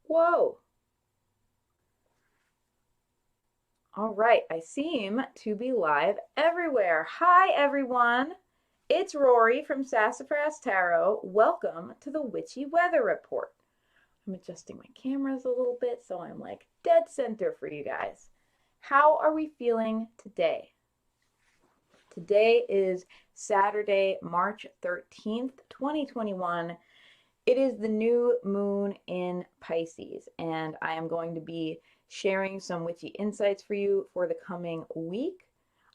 Whoa. All right, I seem to be live everywhere. Hi, everyone. It's Rory from Sassafras Tarot. Welcome to the Witchy Weather Report. I'm adjusting my cameras a little bit so I'm like dead center for you guys. How are we feeling today? Today is Saturday, March 13th, 2021. It is the new moon in Pisces, and I am going to be sharing some witchy insights for you for the coming week.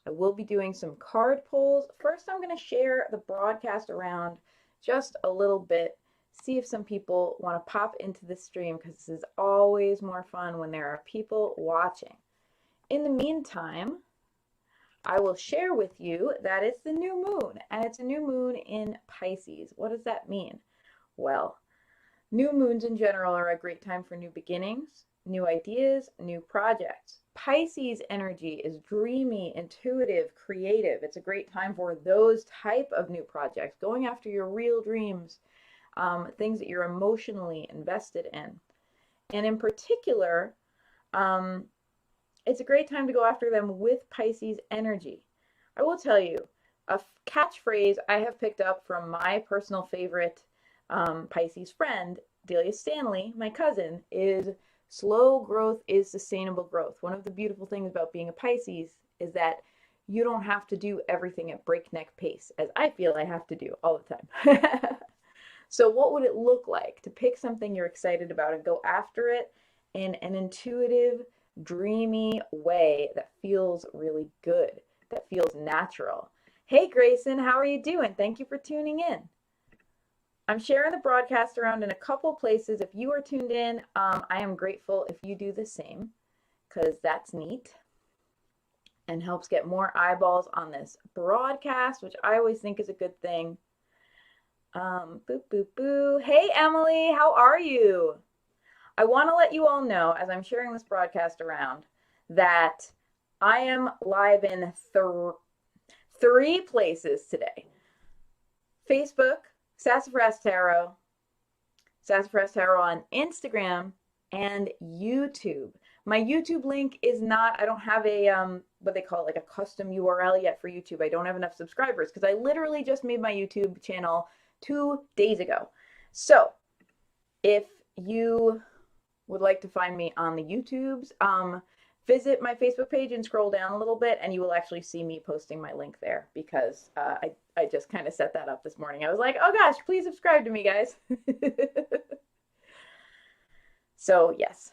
I will be doing some card pulls. First, I'm going to share the broadcast around just a little bit, see if some people want to pop into the stream because this is always more fun when there are people watching. In the meantime, I will share with you that it's the new moon, and it's a new moon in Pisces. What does that mean? Well, new moons in general are a great time for new beginnings, new ideas, new projects. Pisces energy is dreamy, intuitive, creative. It's a great time for those type of new projects, going after your real dreams, things that you're emotionally invested in. And in particular, it's a great time to go after them with Pisces energy. I will tell you, a catchphrase I have picked up from my personal favorite Pisces friend, Delia Stanley, my cousin, is slow growth is sustainable growth. One of the beautiful things about being a Pisces is that you don't have to do everything at breakneck pace, as I feel I have to do all the time. So what would it look like to pick something you're excited about and go after it in an intuitive, dreamy way that feels really good, that feels natural? Hey Grayson, how are you doing? Thank you for tuning in. I'm sharing the broadcast around in a couple places. If you are tuned in, I am grateful if you do the same because that's neat and helps get more eyeballs on this broadcast, which I always think is a good thing. Boo, boo, boo. Hey, Emily, how are you? I want to let you all know, as I'm sharing this broadcast around, that I am live in three places today. Facebook, Sassafras Tarot on Instagram, and YouTube. My YouTube link is not, I don't have a, what they call it, like a custom URL yet for YouTube. I don't have enough subscribers because I literally just made my YouTube channel 2 days ago. So if you would like to find me on the YouTubes, visit my Facebook page and scroll down a little bit and you will actually see me posting my link there because I just kind of set that up this morning. I was like, oh gosh, please subscribe to me, guys. So yes.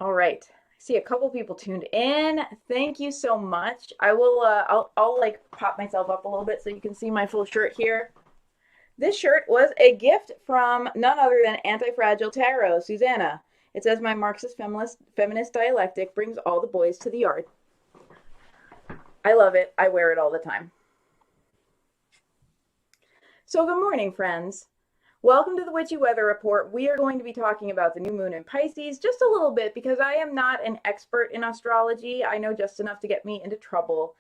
All right. I see a couple people tuned in. Thank you so much. I will, I'll like pop myself up a little bit so you can see my full shirt here. This shirt was a gift from none other than Anti-Fragile Tarot, Susanna. It says, my Marxist feminist dialectic brings all the boys to the yard. I love it. I wear it all the time. So good morning, friends. Welcome to the Witchy Weather Report. We are going to be talking about the new moon in Pisces just a little bit because I am not an expert in astrology. I know just enough to get me into trouble.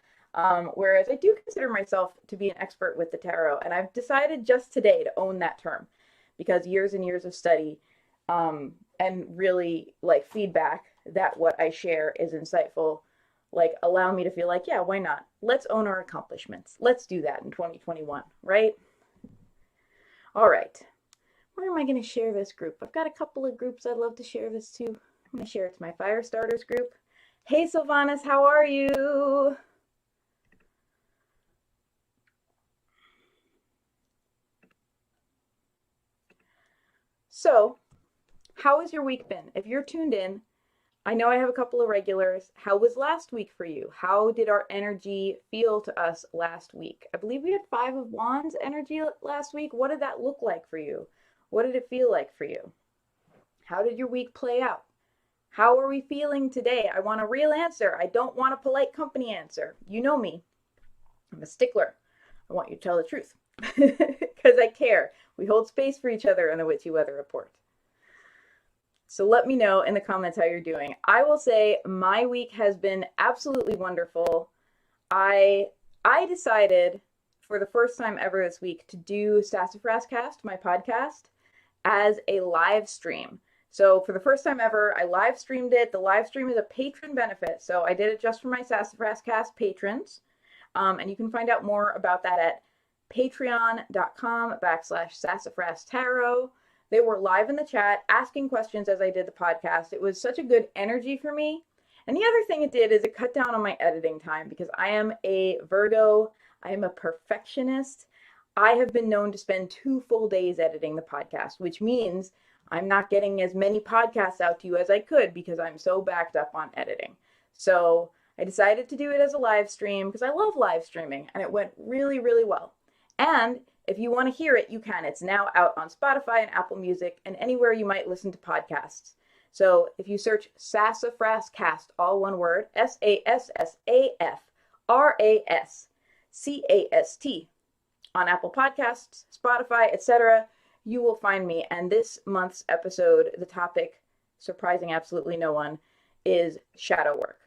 Whereas I do consider myself to be an expert with the tarot, and I've decided just today to own that term because years and years of study and really like feedback that what I share is insightful, like allow me to feel like, yeah, why not? Let's own our accomplishments. Let's do that in 2021, right? All right. Where am I going to share this group? I've got a couple of groups I'd love to share this to. I'm going to share it to my Fire Starters group. Hey, Sylvanas, how are you? So, how has your week been? If you're tuned in, I know I have a couple of regulars. How was last week for you? How did our energy feel to us last week? I believe we had 5 of Wands energy last week. What did that look like for you? What did it feel like for you? How did your week play out? How are we feeling today? I want a real answer. I don't want a polite company answer. You know me. I'm a stickler. I want you to tell the truth because I care. We hold space for each other in the Witchy Weather Report. So let me know in the comments how you're doing. I will say my week has been absolutely wonderful. I decided for the first time ever this week to do Sassafras Cast, my podcast, as a live stream. So for the first time ever, I live streamed it. The live stream is a patron benefit. So I did it just for my Sassafras Cast patrons. And you can find out more about that at patreon.com/sassafrastarot. They were live in the chat asking questions as I did the podcast. It was such a good energy for me. And the other thing it did is it cut down on my editing time because I am a Virgo. I am a perfectionist. I have been known to spend 2 full days editing the podcast, which means I'm not getting as many podcasts out to you as I could because I'm so backed up on editing. So I decided to do it as a live stream because I love live streaming, and it went really, really well. And if you want to hear it, you can. It's now out on Spotify and Apple Music and anywhere you might listen to podcasts. So if you search Sassafras Cast, all one word, SASSAFRASCAST, on Apple Podcasts, Spotify, etc., you will find me. And this month's episode, the topic, surprising absolutely no one, is shadow work.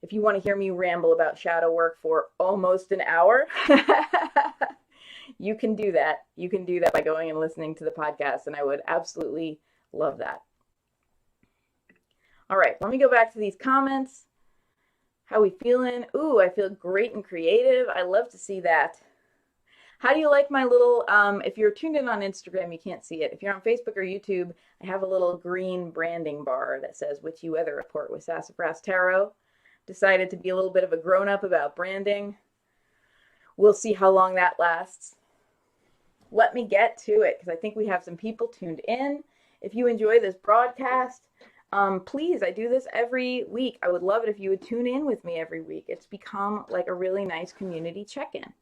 If you want to hear me ramble about shadow work for almost an hour, you can do that. You can do that by going and listening to the podcast, and I would absolutely love that. All right, let me go back to these comments. How we feeling? Ooh, I feel great and creative. I love to see that. How do you like my little, if you're tuned in on Instagram, you can't see it. If you're on Facebook or YouTube, I have a little green branding bar that says Witchy Weather Report with Sassafras Tarot. Decided to be a little bit of a grown-up about branding. We'll see how long that lasts. Let me get to it because I think we have some people tuned in. If you enjoy this broadcast, please, I do this every week. I would love it if you would tune in with me every week. It's become like a really nice community check-in.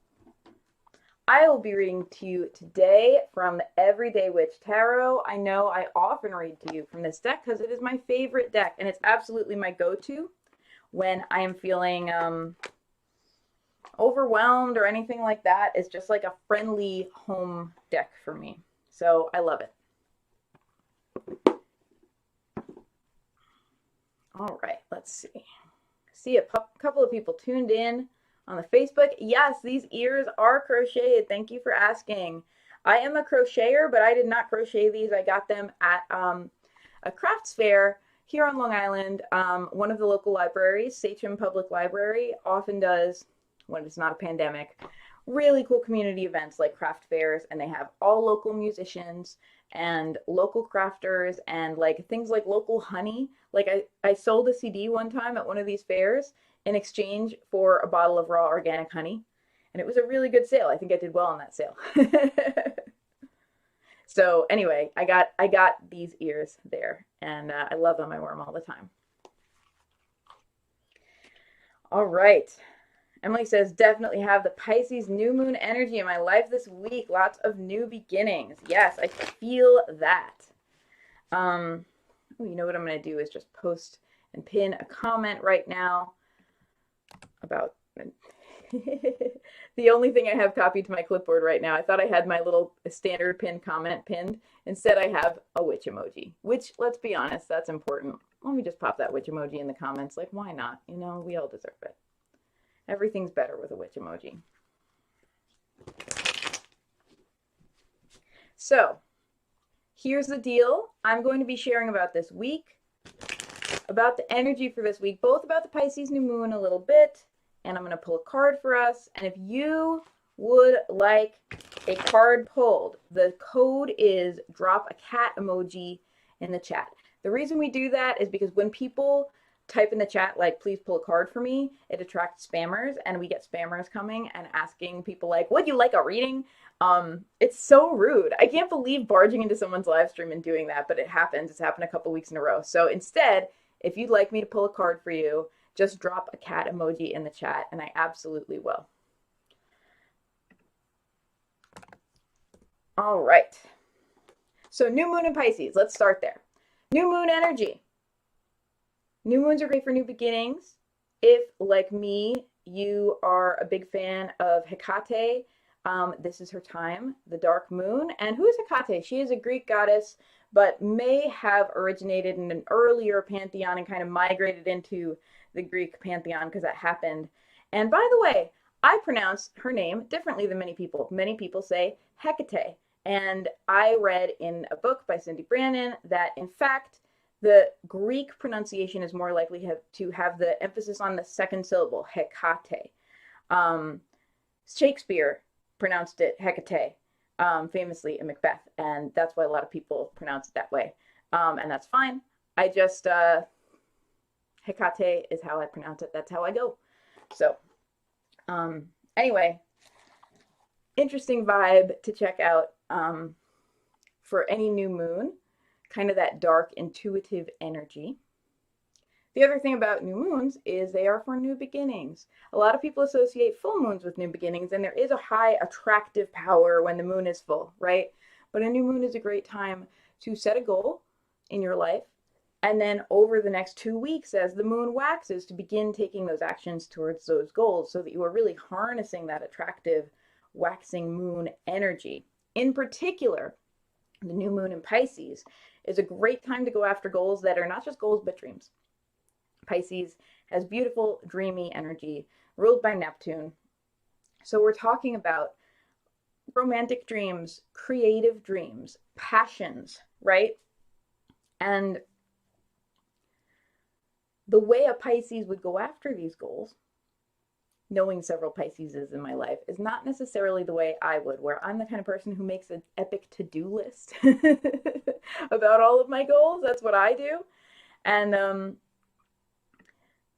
I will be reading to you today from the Everyday Witch Tarot. I know I often read to you from this deck because it is my favorite deck, and it's absolutely my go-to when I am feeling overwhelmed or anything like that. It's just like a friendly home deck for me. So I love it. All right, let's see. See a couple of people tuned in on the Facebook. Yes, these ears are crocheted. Thank you for asking. I am a crocheter, but I did not crochet these. I got them at a crafts fair here on Long Island. One of the local libraries, Sachem Public Library, often does, when it's not a pandemic, really cool community events like craft fairs, and they have all local musicians and local crafters and like things like local honey. Like I sold a CD one time at one of these fairs in exchange for a bottle of raw organic honey, and it was a really good sale. I think I did well on that sale. So anyway, I got these ears there, and I love them. I wear them all the time. All right. Emily says, definitely have the Pisces New Moon energy in my life this week. Lots of new beginnings. Yes, I feel that. You know what I'm going to do is just post and pin a comment right now about the only thing I have copied to my clipboard right now. I thought I had my little standard pin comment pinned. Instead, I have a witch emoji, which, let's be honest, that's important. Let me just pop that witch emoji in the comments. Like, why not? You know, we all deserve it. Everything's better with a witch emoji. So, here's the deal. I'm going to be sharing about this week, about the energy for this week, both about the Pisces New Moon a little bit, and I'm going to pull a card for us. And if you would like a card pulled, the code is drop a cat emoji in the chat. The reason we do that is because when people type in the chat, like, please pull a card for me, it attracts spammers, and we get spammers coming and asking people like, would you like a reading? It's so rude. I can't believe barging into someone's live stream and doing that, but it happens. It's happened a couple weeks in a row. So instead, if you'd like me to pull a card for you, just drop a cat emoji in the chat, and I absolutely will. All right. So New Moon and Pisces, let's start there. New Moon energy. New moons are great for new beginnings. If, like me, you are a big fan of Hecate, this is her time, the dark moon. And who is Hecate? She is a Greek goddess, but may have originated in an earlier pantheon and kind of migrated into the Greek pantheon because that happened. And by the way, I pronounce her name differently than many people. Many people say Hecate, And I read in a book by Cindy Brannon that, in fact, the Greek pronunciation is more likely to have the emphasis on the second syllable, Hecate. Shakespeare pronounced it Hecate, famously in Macbeth, and that's why a lot of people pronounce it that way. And that's fine. I just, Hecate is how I pronounce it. That's how I go. So, anyway, interesting vibe to check out for any new moon, kind of that dark, intuitive energy. The other thing about new moons is they are for new beginnings. A lot of people associate full moons with new beginnings, and there is a high attractive power when the moon is full, right? But a new moon is a great time to set a goal in your life, and then over the next 2 weeks, as the moon waxes, to begin taking those actions towards those goals so that you are really harnessing that attractive waxing moon energy. In particular, the new moon in Pisces is a great time to go after goals that are not just goals, but dreams. Pisces has beautiful, dreamy energy, ruled by Neptune. So we're talking about romantic dreams, creative dreams, passions, right? And the way a Pisces would go after these goals, knowing several Pisceses in my life, is not necessarily the way I would, where I'm the kind of person who makes an epic to-do list about all of my goals. That's what I do. And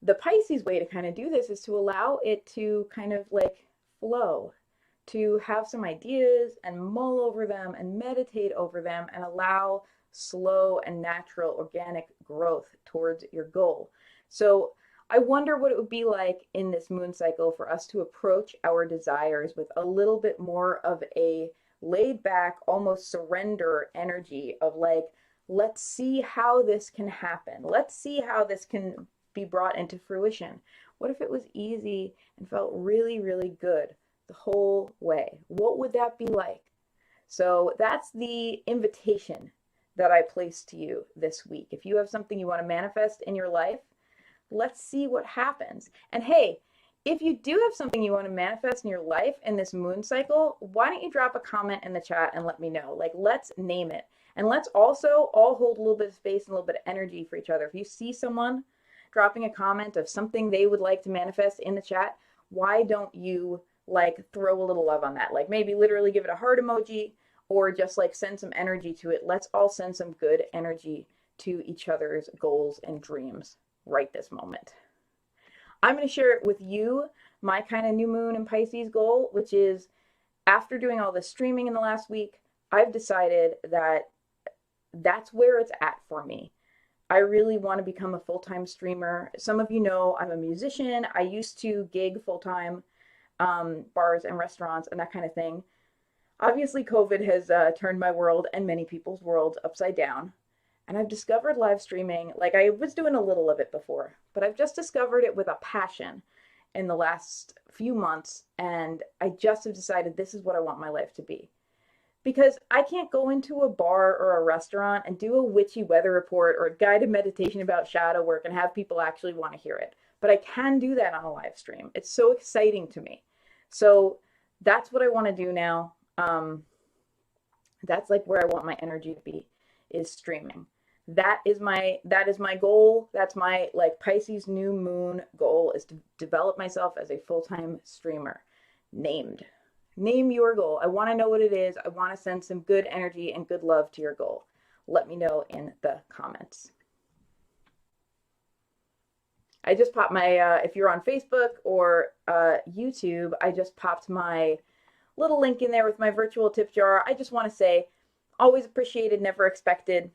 the Pisces way to kind of do this is to allow it to kind of like flow, to have some ideas and mull over them and meditate over them and allow slow and natural organic growth towards your goal. So I wonder what it would be like in this moon cycle for us to approach our desires with a little bit more of a laid back, almost surrender energy of like, let's see how this can happen. Let's see how this can be brought into fruition. What if it was easy and felt really, really good the whole way? What would that be like? So that's the invitation that I place to you this week. If you have something you want to manifest in your life, let's see what happens. And hey, if you do have something you want to manifest in your life in this moon cycle, why don't you drop a comment in the chat and let me know? Like, let's name it. And let's also all hold a little bit of space and a little bit of energy for each other. If you see someone dropping a comment of something they would like to manifest in the chat, why don't you like throw a little love on that? Like maybe literally give it a heart emoji or just like send some energy to it. Let's all send some good energy to each other's goals and dreams right this moment. I'm going to share it with you, my kind of new moon and Pisces goal, which is after doing all this streaming in the last week, I've decided that that's where it's at for me. I really want to become a full-time streamer. Some of you know I'm a musician. I used to gig full-time, bars and restaurants and that kind of thing. Obviously, COVID has turned my world and many people's worlds upside down. And I've discovered live streaming, like I was doing a little of it before, but I've just discovered it with a passion in the last few months. And I just have decided this is what I want my life to be. Because I can't go into a bar or a restaurant and do a witchy weather report or a guided meditation about shadow work and have people actually want to hear it. But I can do that on a live stream. It's so exciting to me. So that's what I want to do now. That's like where I want my energy to be, is streaming. That is my goal. That's my like Pisces new moon goal, is to develop myself as a full-time streamer. Name your goal. I want to know what it is. I want to send some good energy and good love to your goal. Let me know in the comments. I just popped my, if you're on Facebook or YouTube, I just popped my little link in there with my virtual tip jar. I just want to say, always appreciated, never expected.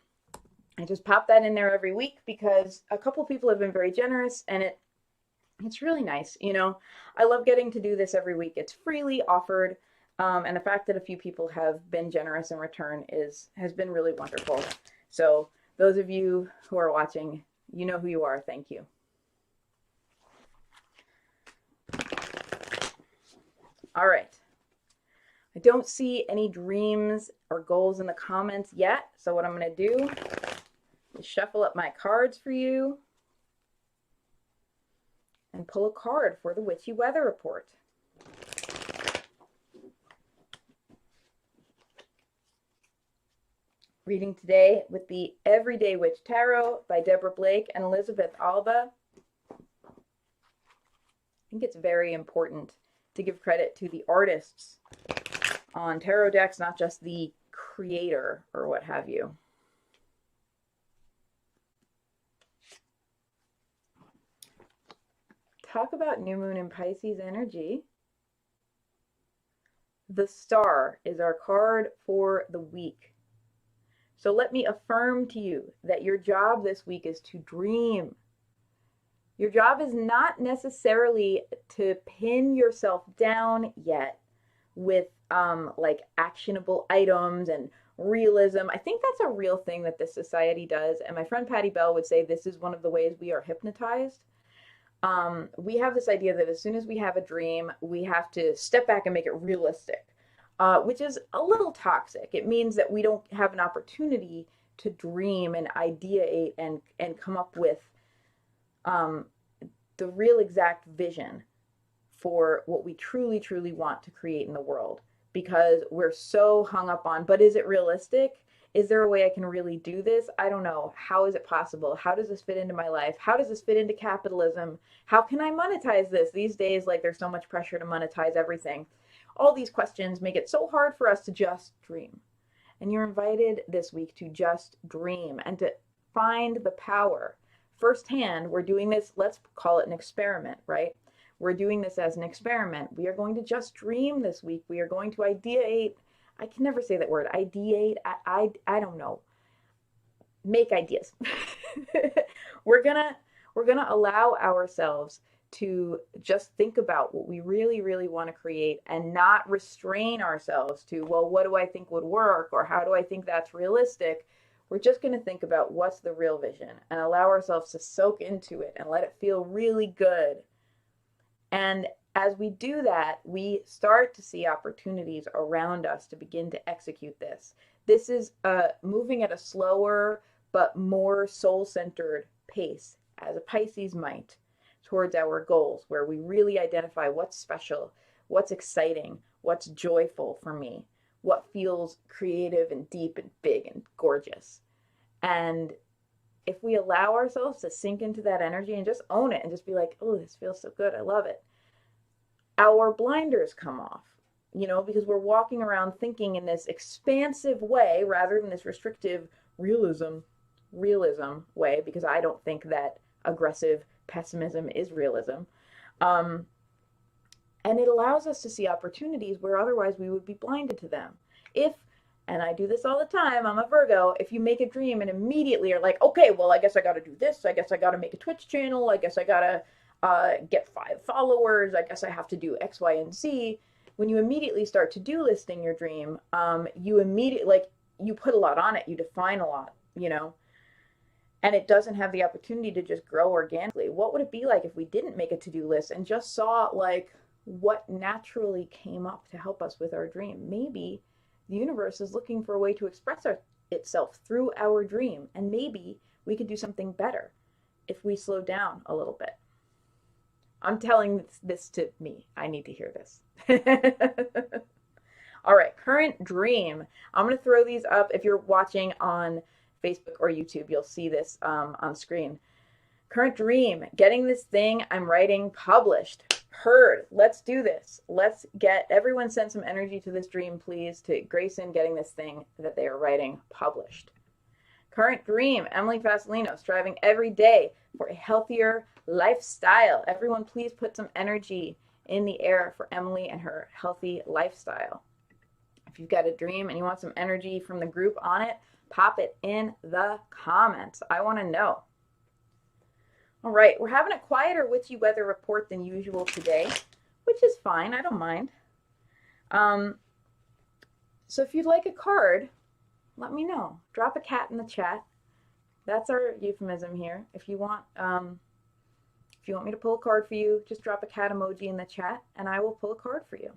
I just pop that in there every week because a couple people have been very generous, and it's really nice. You know, I love getting to do this every week. It's freely offered. And the fact that a few people have been generous in return has been really wonderful. So those of you who are watching, you know who you are. Thank you. All right. I don't see any dreams or goals in the comments yet. So what I'm going to do is shuffle up my cards for you and pull a card for the Witchy Weather Report. Reading today with the Everyday Witch Tarot by Deborah Blake and Elizabeth Alba. I think it's very important to give credit to the artists on tarot decks, not just the creator or what have you. Talk about new moon in Pisces energy. The Star is our card for the week. So let me affirm to you that your job this week is to dream. Your job is not necessarily to pin yourself down yet with like actionable items and realism. I think that's a real thing that this society does. And my friend Patty Bell would say this is one of the ways we are hypnotized. We have this idea that as soon as we have a dream, we have to step back and make it realistic, which is a little toxic. It means that we don't have an opportunity to dream and ideate and come up with the real exact vision for what we truly, truly want to create in the world, because we're so hung up on, but is it realistic? Is there a way I can really do this? I don't know. How is it possible? How does this fit into my life? How does this fit into capitalism? How can I monetize this? These days, like, there's so much pressure to monetize everything. All these questions make it so hard for us to just dream. And you're invited this week to just dream and to find the power. Firsthand, we're doing this, let's call it an experiment, right? We're doing this as an experiment. We are going to just dream this week. We are going to ideate. I can never say that word. Ideate. I don't know. Make ideas. We're gonna allow ourselves to just think about what we really, really want to create and not restrain ourselves to, well, what do I think would work, or how do I think that's realistic? We're just going to think about what's the real vision and allow ourselves to soak into it and let it feel really good. And as we do that, we start to see opportunities around us to begin to execute this. This is moving at a slower but more soul-centered pace, as a Pisces might, towards our goals, where we really identify what's special, what's exciting, what's joyful for me, what feels creative and deep and big and gorgeous. And if we allow ourselves to sink into that energy and just own it and just be like, oh, this feels so good, I love it, our blinders come off, you know, because we're walking around thinking in this expansive way rather than this restrictive realism way, because I don't think that aggressive pessimism is realism. And it allows us to see opportunities where otherwise we would be blinded to them. And I do this all the time, I'm a Virgo, if you make a dream and immediately are like, okay, well, I guess I got to do this. I guess I got to make a Twitch channel. I guess I got to get 5 followers. I guess I have to do X, Y, and Z. When you immediately start to-do listing your dream, you put a lot on it. You define a lot, you know, and it doesn't have the opportunity to just grow organically. What would it be like if we didn't make a to-do list and just saw like what naturally came up to help us with our dream? Maybe the universe is looking for a way to express itself through our dream, and maybe we could do something better if we slow down a little bit. I'm telling this to me. I need to hear this. All right, current dream. I'm going to throw these up. If you're watching on Facebook or YouTube, you'll see this on screen. Current dream, getting this thing I'm writing published. Heard. Let's do this. Let's get everyone send some energy to this dream, please, to Grayson getting this thing that they are writing published. Current dream, Emily Fasolino, striving every day for a healthier lifestyle. Everyone, please put some energy in the air for Emily and her healthy lifestyle. If you've got a dream and you want some energy from the group on it, pop it in the comments. I want to know. All right, we're having a quieter witchy weather report than usual today, which is fine. I don't mind. So if you'd like a card, let me know. Drop a cat in the chat. That's our euphemism here. If you want me to pull a card for you, just drop a cat emoji in the chat, and I will pull a card for you.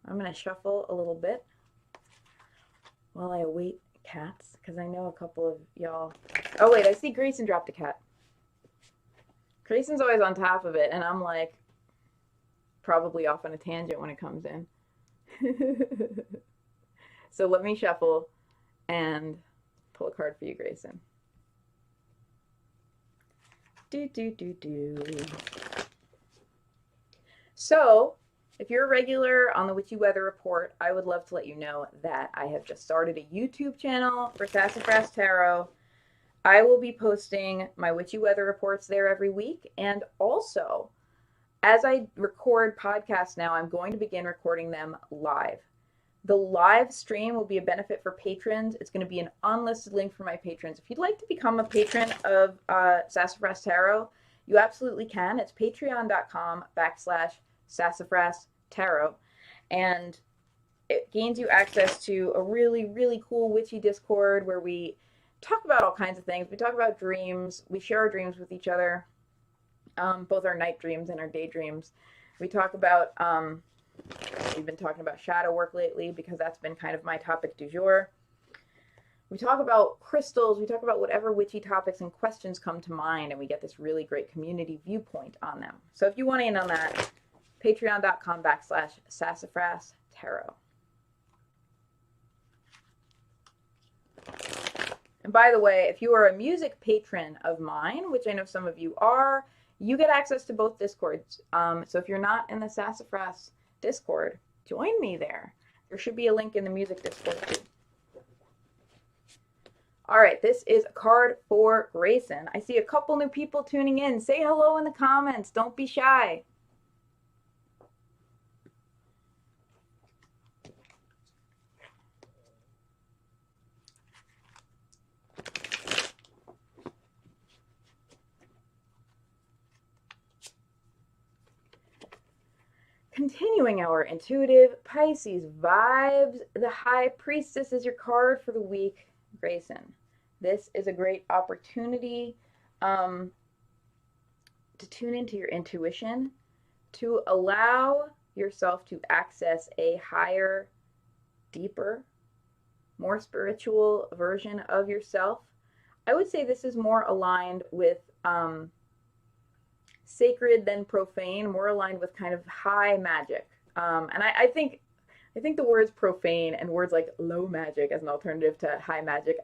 I'm going to shuffle a little bit while I await cats, because I know a couple of y'all. Oh wait, I see Grayson dropped a cat. Grayson's always on top of it, and I'm like probably off on a tangent when it comes in. So let me shuffle and pull a card for you, Grayson. So, if you're a regular on the Witchy Weather Report, I would love to let you know that I have just started a YouTube channel for Sassafras Tarot. I will be posting my Witchy Weather Reports there every week, and also, as I record podcasts now, I'm going to begin recording them live. The live stream will be a benefit for patrons. It's going to be an unlisted link for my patrons. If you'd like to become a patron of Sassafras Tarot, you absolutely can. It's patreon.com/Sassafras Tarot. And it gains you access to a really, really cool witchy Discord where we talk about all kinds of things. We talk about dreams. We share our dreams with each other, both our night dreams and our day dreams. We talk about... we've been talking about shadow work lately because that's been kind of my topic du jour. We talk about crystals. We talk about whatever witchy topics and questions come to mind, and we get this really great community viewpoint on them. So if you want in on that, patreon.com/Sassafras Tarot. And by the way, if you are a music patron of mine, which I know some of you are, you get access to both Discords. So if you're not in the Sassafras Discord, join me there. There should be a link in the music Discord too. All right, this is a card for Grayson. I see a couple new people tuning in. Say hello in the comments. Don't be shy. Continuing our intuitive Pisces vibes, the High Priestess is your card for the week, Grayson. This is a great opportunity to tune into your intuition, to allow yourself to access a higher, deeper, more spiritual version of yourself. I would say this is more aligned with sacred than profane, more aligned with kind of high magic. And I think the words profane and words like low magic as an alternative to high magic,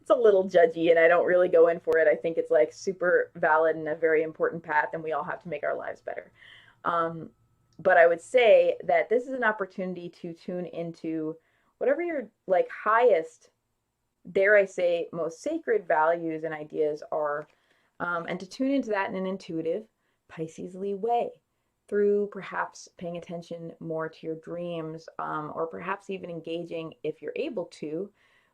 it's a little judgy, and I don't really go in for it. I think it's like super valid and a very important path, and we all have to make our lives better. But I would say that this is an opportunity to tune into whatever your like highest, dare I say, most sacred values and ideas are, and to tune into that in an intuitive, Pisces-ly way through perhaps paying attention more to your dreams, or perhaps even engaging, if you're able to,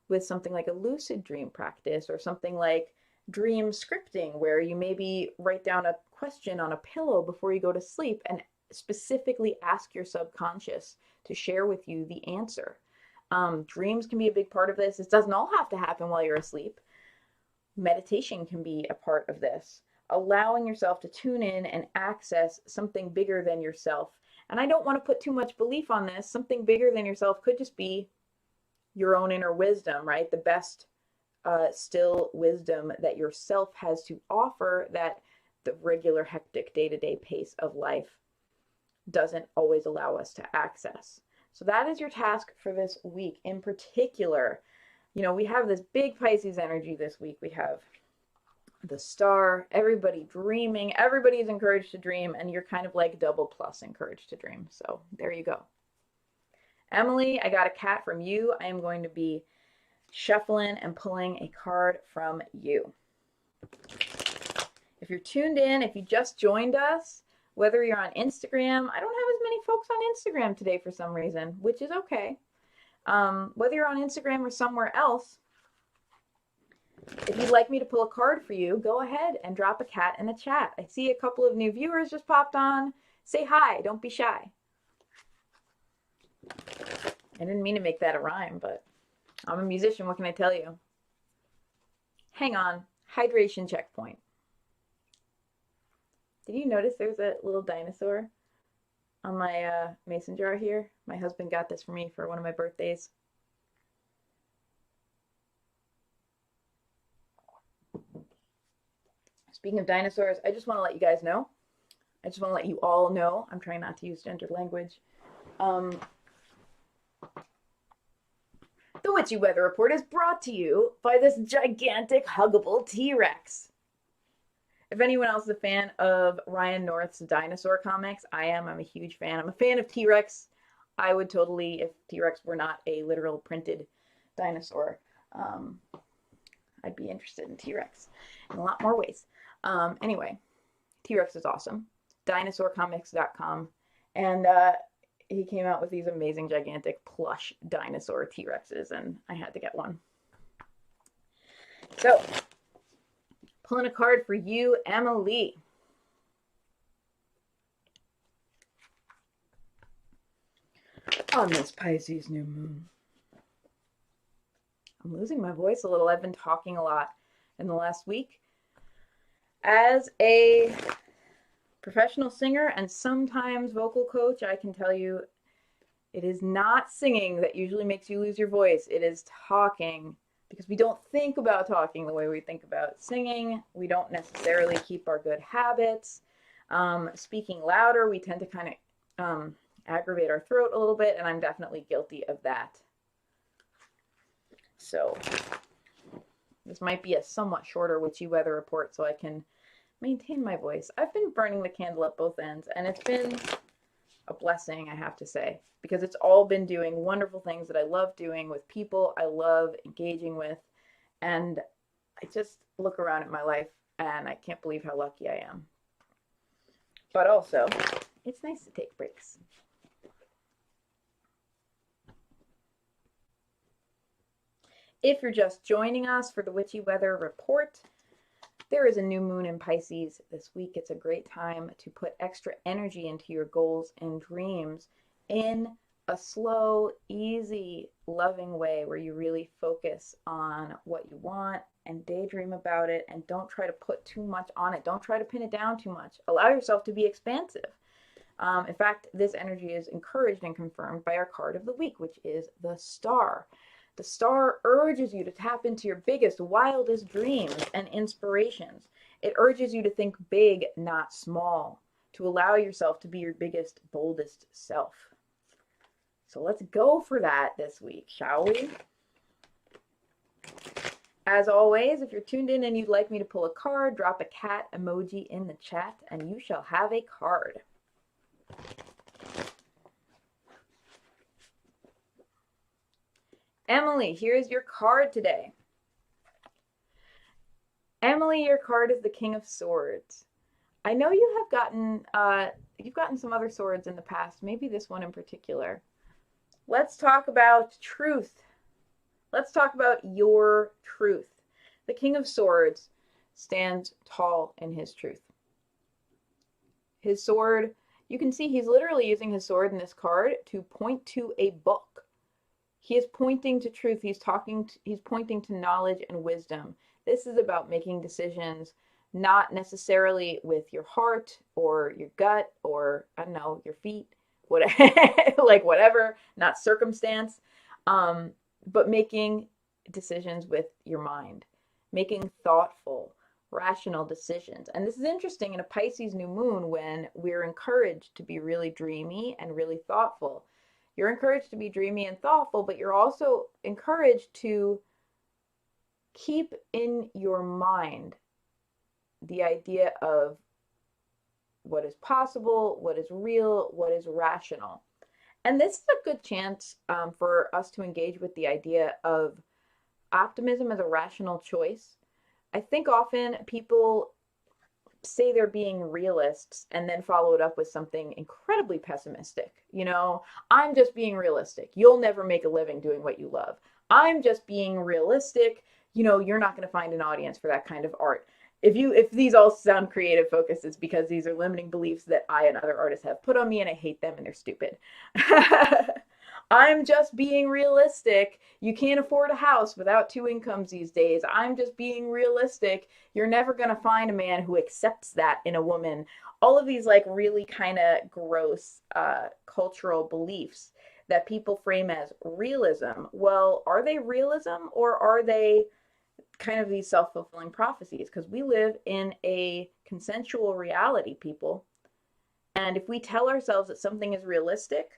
with something like a lucid dream practice or something like dream scripting, where you maybe write down a question on a pillow before you go to sleep and specifically ask your subconscious to share with you the answer. Dreams can be a big part of this. It doesn't all have to happen while you're asleep. Meditation can be a part of this. Allowing yourself to tune in and access something bigger than yourself. And I don't want to put too much belief on this. Something bigger than yourself could just be your own inner wisdom, right? The best still wisdom that yourself has to offer that the regular hectic day-to-day pace of life doesn't always allow us to access. So that is your task for this week. In particular, you know, we have this big Pisces energy this week. We have the star, everybody dreaming, everybody's encouraged to dream, and you're kind of like double plus encouraged to dream. So there you go. Emily, I got a cat from you. I am going to be shuffling and pulling a card from you. If you're tuned in, if you just joined us, whether you're on Instagram, I don't have as many folks on Instagram today for some reason, which is okay. Whether you're on Instagram or somewhere else, if you'd like me to pull a card for you, go ahead and drop a cat in the chat. I see a couple of new viewers just popped on. Say hi, don't be shy. I didn't mean to make that a rhyme, but I'm a musician, what can I tell you? Hang on, hydration checkpoint. Did you notice there's a little dinosaur on my mason jar here? My husband got this for me for one of my birthdays. Speaking of dinosaurs, I just want to let you guys know. I just want to let you all know. I'm trying not to use gendered language. The Witchy Weather Report is brought to you by this gigantic, huggable T-Rex. If anyone else is a fan of Ryan North's dinosaur comics, I am. I'm a huge fan. I'm a fan of T-Rex. I would totally, if T-Rex were not a literal printed dinosaur, I'd be interested in T-Rex in a lot more ways. Anyway, T-Rex is awesome. Dinosaurcomics.com. And he came out with these amazing, gigantic, plush dinosaur T-Rexes, and I had to get one. So, pulling a card for you, Emily. On this Pisces New Moon. I'm losing my voice a little. I've been talking a lot in the last week. As a professional singer and sometimes vocal coach, I can tell you it is not singing that usually makes you lose your voice. It is talking, because we don't think about talking the way we think about singing. We don't necessarily keep our good habits. Speaking louder, we tend to kind of aggravate our throat a little bit, and I'm definitely guilty of that. So this might be a somewhat shorter witchy weather report so I can maintain my voice. I've been burning the candle at both ends, and it's been a blessing, I have to say, because it's all been doing wonderful things that I love doing with people I love engaging with, and I just look around at my life and I can't believe how lucky I am. But also, it's nice to take breaks. If you're just joining us for the Witchy Weather Report, there is a new moon in Pisces this week. It's a great time to put extra energy into your goals and dreams in a slow, easy, loving way where you really focus on what you want and daydream about it, and don't try to put too much on it. Don't try to pin it down too much. Allow yourself to be expansive. In fact, this energy is encouraged and confirmed by our card of the week, which is the Star. The Star urges you to tap into your biggest, wildest dreams and inspirations. It urges you to think big, not small, to allow yourself to be your biggest, boldest self. So let's go for that this week, shall we? As always, if you're tuned in and you'd like me to pull a card, drop a cat emoji in the chat and you shall have a card. Emily, here's your card today. Emily, your card is the King of Swords. I know you have you've gotten some other swords in the past, maybe this one in particular. Let's talk about truth. Let's talk about your truth. The King of Swords stands tall in his truth. His sword, you can see he's literally using his sword in this card to point to a book. He is pointing to truth. He's pointing to knowledge and wisdom. This is about making decisions, not necessarily with your heart or your gut or, I don't know, your feet, whatever, not circumstance, but making decisions with your mind, making thoughtful, rational decisions. And this is interesting in a Pisces new moon when we're encouraged to be really dreamy and really thoughtful. You're encouraged to be dreamy and thoughtful, but you're also encouraged to keep in your mind the idea of what is possible, what is real, what is rational. And this is a good chance for us to engage with the idea of optimism as a rational choice. I think often people say they're being realists and then follow it up with something incredibly pessimistic. You know, I'm just being realistic. You'll never make a living doing what you love. I'm just being realistic. You know, you're not going to find an audience for that kind of art. If these all sound creative focused, it's because these are limiting beliefs that I and other artists have put on me, and I hate them and they're stupid. I'm just being realistic. You can't afford a house without 2 incomes these days. I'm just being realistic. You're never going to find a man who accepts that in a woman. All of these like really kind of gross cultural beliefs that people frame as realism. Well, are they realism or are they kind of these self-fulfilling prophecies? Because we live in a consensual reality, people. And if we tell ourselves that something is realistic,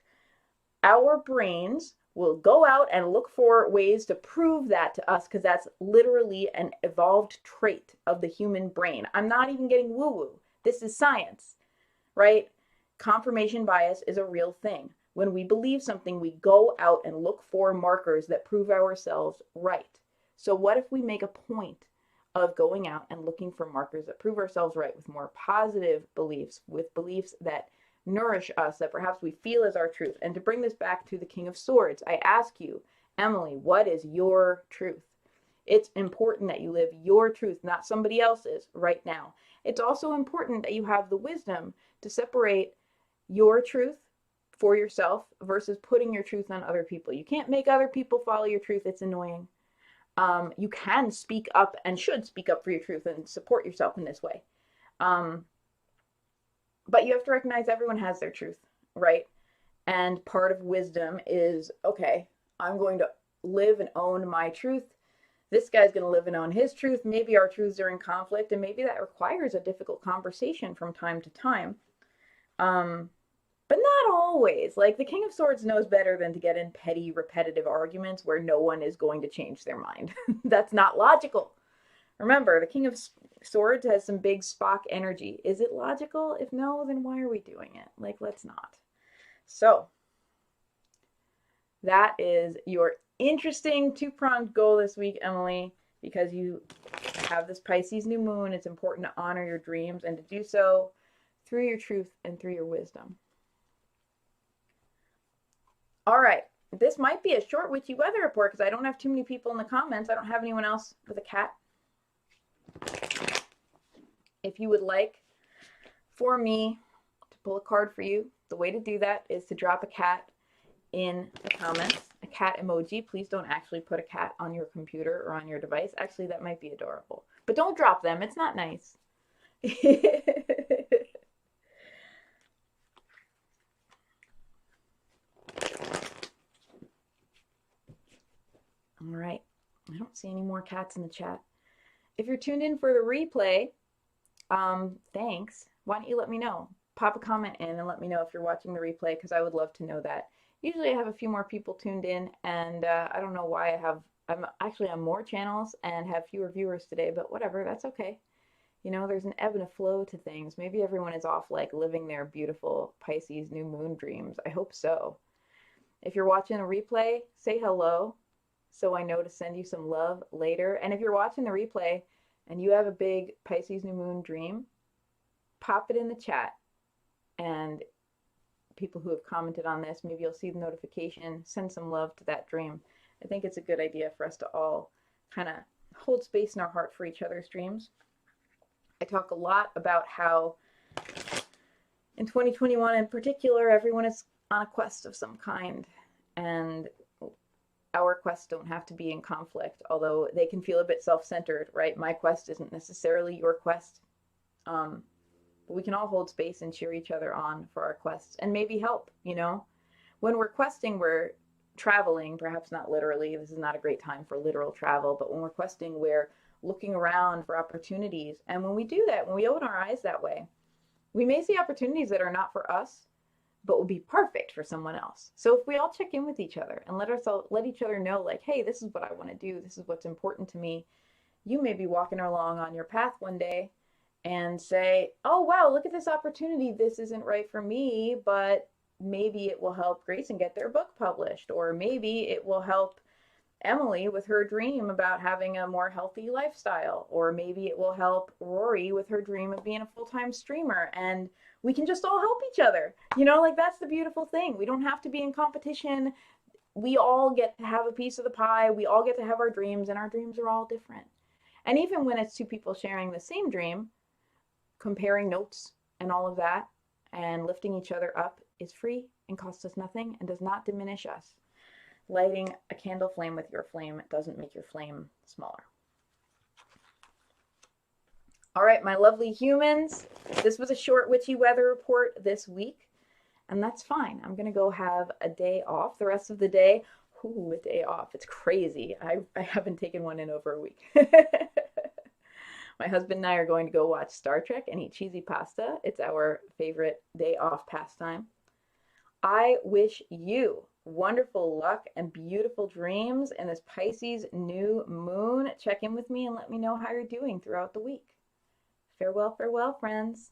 our brains will go out and look for ways to prove that to us because that's literally an evolved trait of the human brain. I'm not even getting woo-woo. This is science, right? Confirmation bias is a real thing. When we believe something, we go out and look for markers that prove ourselves right. So what if we make a point of going out and looking for markers that prove ourselves right with more positive beliefs, with beliefs that nourish us, that perhaps we feel is our truth? And to bring this back to the King of Swords, I ask you, Emily, what is your truth? It's important that you live your truth, not somebody else's right now. It's also important that you have the wisdom to separate your truth for yourself versus putting your truth on other people. You can't make other people follow your truth. It's annoying. You can speak up and should speak up for your truth and support yourself in this way. But you have to recognize everyone has their truth, right? And part of wisdom is, okay, I'm going to live and own my truth. This guy's going to live and own his truth. Maybe our truths are in conflict, and maybe that requires a difficult conversation from time to time. But not always. Like, the King of Swords knows better than to get in petty, repetitive arguments where no one is going to change their mind. That's not logical. Remember, the King of Swords has some big Spock energy. Is it logical? If no, then why are we doing it? Like, let's not. So, that is your interesting two-pronged goal this week, Emily, because you have this Pisces new moon. It's important to honor your dreams and to do so through your truth and through your wisdom. All right, this might be a short witchy weather report because I don't have too many people in the comments. I don't have anyone else with a cat. If you would like for me to pull a card for you, the way to do that is to drop a cat in the comments, a cat emoji. Please don't actually put a cat on your computer or on your device. Actually, that might be adorable. But don't drop them. It's not nice. All right. I don't see any more cats in the chat. If you're tuned in for the replay, thanks. Why don't you let me know? Pop a comment in and let me know if you're watching the replay, because I would love to know that. Usually I have a few more people tuned in, and I don't know why I'm actually on more channels and have fewer viewers today, but whatever, that's okay. You know, there's an ebb and a flow to things. Maybe everyone is off, like, living their beautiful Pisces new moon dreams. I hope so. If you're watching a replay, say hello so I know to send you some love later. And if you're watching the replay and you have a big Pisces new moon dream, pop it in the chat. And people who have commented on this, maybe you'll see the notification, send some love to that dream. I think it's a good idea for us to all kind of hold space in our heart for each other's dreams. I talk a lot about how in 2021 in particular, everyone is on a quest of some kind, and our quests don't have to be in conflict, although they can feel a bit self-centered, right? My quest isn't necessarily your quest. But we can all hold space and cheer each other on for our quests and maybe help, you know? When we're questing, we're traveling, perhaps not literally. This is not a great time for literal travel, but when we're questing, we're looking around for opportunities. And when we do that, when we open our eyes that way, we may see opportunities that are not for us, but will be perfect for someone else. So if we all check in with each other and let each other know, like, hey, this is what I want to do, this is what's important to me. You may be walking along on your path one day and say, oh, wow, look at this opportunity. This isn't right for me, but maybe it will help Grayson get their book published, or maybe it will help Emily with her dream about having a more healthy lifestyle, or maybe it will help Rory with her dream of being a full-time streamer, and we can just all help each other. You know, like, that's the beautiful thing. We don't have to be in competition. We all get to have a piece of the pie. We all get to have our dreams, and our dreams are all different. And even when it's two people sharing the same dream, comparing notes and all of that and lifting each other up is free and costs us nothing and does not diminish us. Lighting a candle flame with your flame doesn't make your flame smaller. All right, my lovely humans, this was a short witchy weather report this week, and that's fine. I'm going to go have a day off the rest of the day. Ooh, a day off. It's crazy. I haven't taken one in over a week. My husband and I are going to go watch Star Trek and eat cheesy pasta. It's our favorite day off pastime. I wish you wonderful luck and beautiful dreams in this Pisces new moon. Check in with me and let me know how you're doing throughout the week. Farewell, farewell, friends.